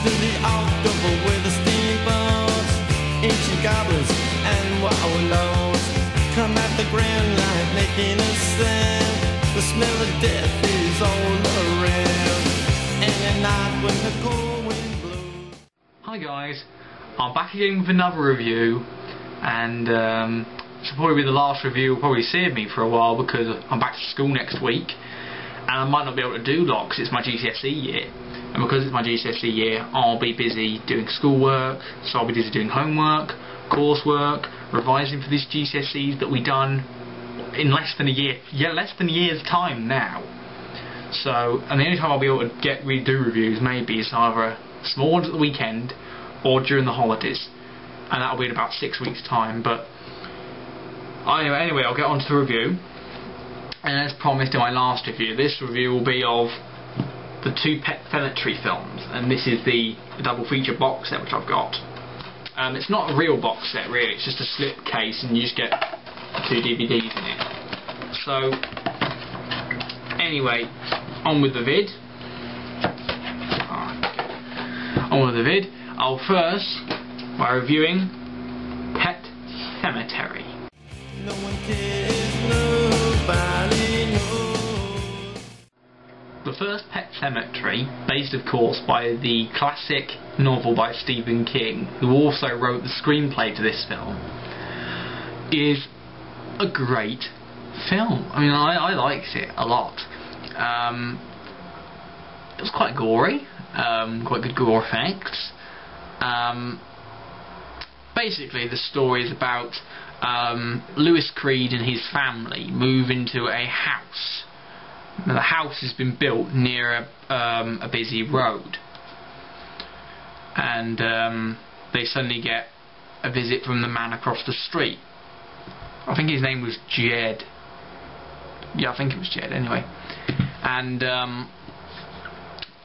to the October with the steamboats, ancient goblins and wallows come at the grand line making a sound. The smell of death is all around, and at night when the cold wind blows. Hi guys, I'm back again with another review, and this will probably be the last review. You'll probably see of me for a while because I'm back to school next week, and I might not be able to do lots because it's my GCSE year. And because it's my GCSE year, I'll be busy doing schoolwork, so I'll be busy doing homework, coursework, revising for these GCSEs that we done in less than a year. Yeah, less than a year's time now. So, and the only time I'll be able to do reviews maybe is either small ones at the weekend or during the holidays, and that'll be in about 6 weeks' time. But anyway, I'll get on to the review. And as promised in my last review, this review will be of the two Pet Sematary films, and this is the double feature box set which I've got. It's not a real box set really, it's just a slip case and you just get 2 DVDs in it. So anyway, on with the vid. I'll first by reviewing Pet Sematary. No one cares, nobody knows. The first Pet Sematary, based of course by the classic novel by Stephen King, who also wrote the screenplay to this film, is a great film. I mean, I liked it a lot. It was quite gory, quite good gore effects. Basically the story is about Lewis Creed and his family move into a house. Now, the house has been built near a busy road, and they suddenly get a visit from the man across the street. I think his name was Jed. Yeah, I think it was Jed anyway. And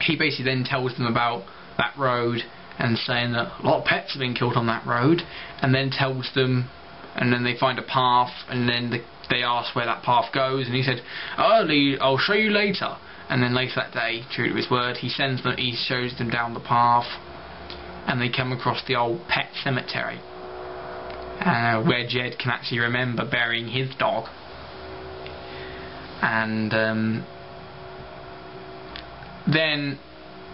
he basically then tells them about that road and saying that a lot of pets have been killed on that road, and then tells them, and then they find a path, and then they ask where that path goes, and he said, I'll show you later. And then later that day, true to his word, he shows them down the path, and they come across the old Pet Sematary, where Jed can actually remember burying his dog. And then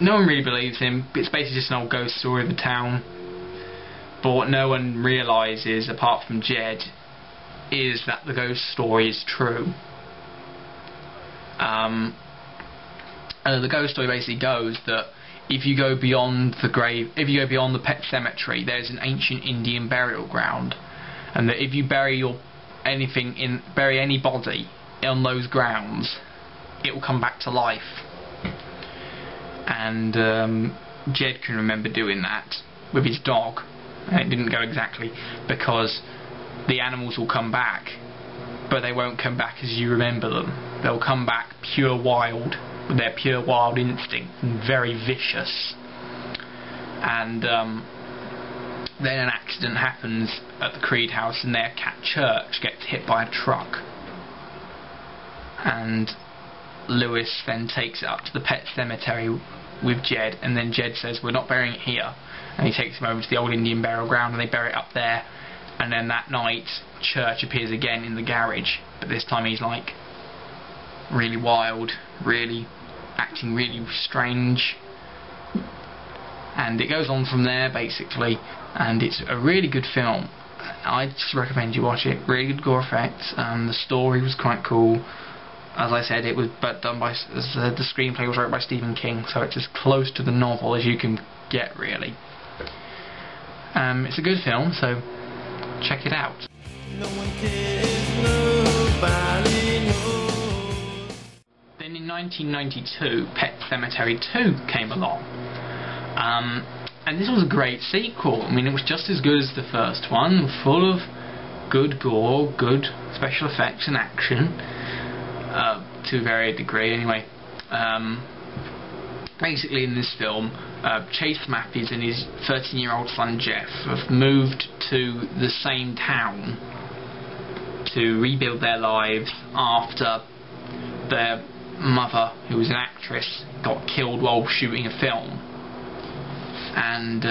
no one really believes him. It's basically just an old ghost story of the town. But what no one realises, apart from Jed, is that the ghost story is true. The ghost story basically goes that if you go beyond the Pet Sematary, there's an ancient Indian burial ground, and that if you bury any body on those grounds, it will come back to life. And Jed can remember doing that with his dog, and it didn't go exactly, because the animals will come back, but they won't come back as you remember them. They'll come back pure wild, with their pure wild instinct, and very vicious. And then an accident happens at the Creed house, and their cat Church gets hit by a truck. And Lewis then takes it up to the Pet Sematary with Jed, and then Jed says, we're not burying it here. And he takes him over to the old Indian burial ground, and they bury it up there. And then that night, Church appears again in the garage, but this time he's like really wild, acting really strange. And it goes on from there basically, and it's a really good film. I just recommend you watch it. Really good gore effects. The story was quite cool. As I said, it was done by the screenplay was written by Stephen King, so it's as close to the novel as you can get really. It's a good film, so check it out. No one cares, nobody knows. Then in 1992, Pet Sematary 2 came along. And this was a great sequel. I mean, it was just as good as the first one, full of good gore, good special effects and action, to a varied degree anyway. Basically in this film, Chase Matthews and his 13-year-old son Jeff have moved to the same town to rebuild their lives after their mother, who was an actress, got killed while shooting a film. and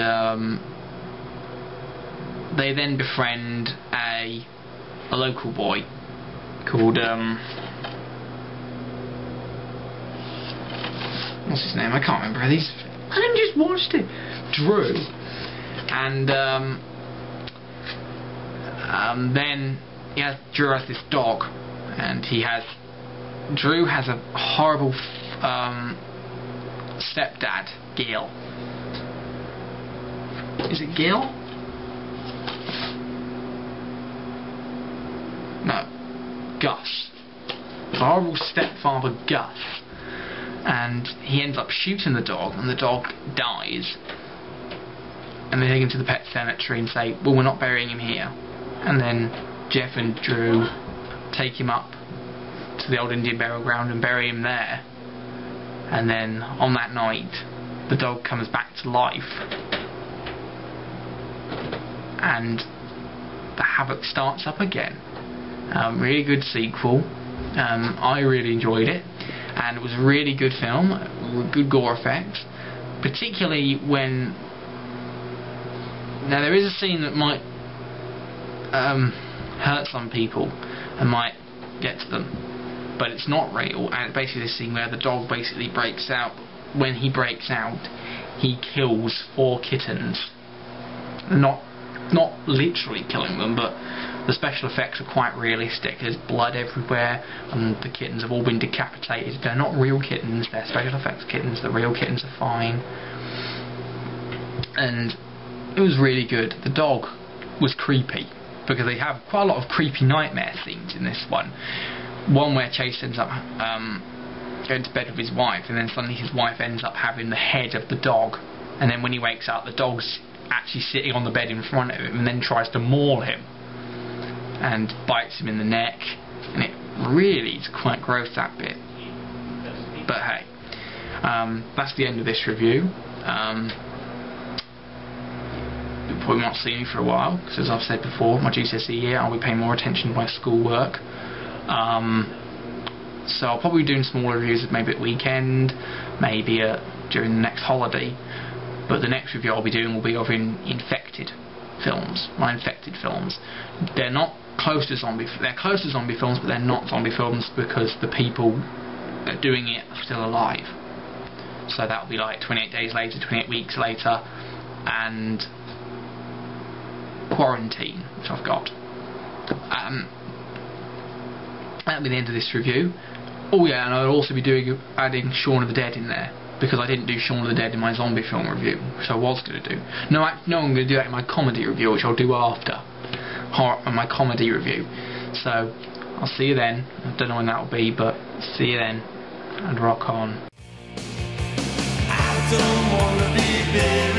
they then befriend a local boy called what's his name? I can't remember. I just watched it. Drew. And then Drew has this dog, and Drew has a horrible stepdad, Gil. Is it Gil? No, Gus. A horrible stepfather, Gus. And he ends up shooting the dog, and the dog dies. And they take him to the pet cemetery and say, well, we're not burying him here. And then Jeff and Drew take him up to the old Indian burial ground and bury him there. And then on that night, the dog comes back to life, and the havoc starts up again. Really good sequel. I really enjoyed it, and it was a really good film with good gore effects, particularly when... Now there is a scene that might hurt some people and might get to them, but it's not real, and it's basically this scene where the dog basically breaks out. When he breaks out, he kills 4 kittens. Not literally killing them, but the special effects are quite realistic. There's blood everywhere, and the kittens have all been decapitated. They're not real kittens, they're special effects kittens. The real kittens are fine. And it was really good. The dog was creepy, because they have quite a lot of creepy nightmare scenes in this one. One where Chase ends up going to bed with his wife, and then suddenly his wife ends up having the head of the dog, and then when he wakes up, the dog's actually sitting on the bed in front of him, and then tries to maul him and bites him in the neck, and it really is quite gross, that bit. But hey, that's the end of this review. You'll probably not see me for a while, because as I've said before, my GCSE year I'll be paying more attention to my schoolwork. So I'll probably be doing smaller reviews maybe at weekend, maybe during the next holiday, but the next review I'll be doing will be of infected films, my infected films. They're not close to zombie, they're close to zombie films, but they're not zombie films because the people that are doing it are still alive. So that will be like 28 days later, 28 weeks later, and Quarantine, which I've got. That'll be the end of this review. Oh yeah, and I'll also be adding Shaun of the Dead in there, because I didn't do Shaun of the Dead in my zombie film review, which I was going to do. No, I'm going to do that in my comedy review, which I'll do after my comedy review. So I'll see you then. I don't know when that will be, but see you then, and rock on. I don't wanna be buried.